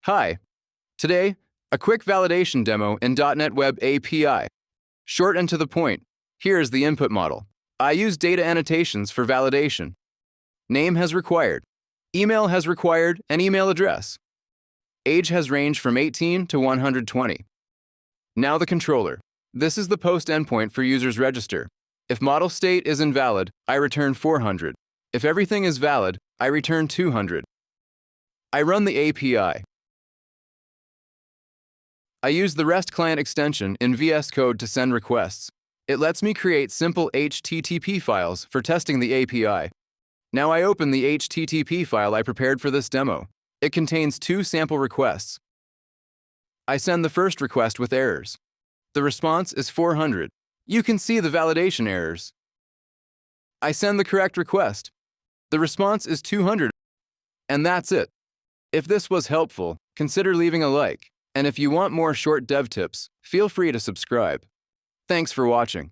Hi. Today, a quick validation demo in .NET Web API. Short and to the point. Here's the input model. I use DataAnnotations for validation. Name has required. Email has required an email address. Age has ranged from 18 to 120. Now the controller. This is the post endpoint for users register. If model state is invalid, I return 400. If everything is valid, I return 200. I run the API. I use the REST client extension in VS Code to send requests. It lets me create simple HTTP files for testing the API. Now I open the HTTP file I prepared for this demo. It contains 2 sample requests. I send the first request with errors. The response is 400. You can see the validation errors. I send the correct request. The response is 200. And that's it. If this was helpful, consider leaving a like. And if you want more short dev tips, feel free to subscribe. Thanks for watching.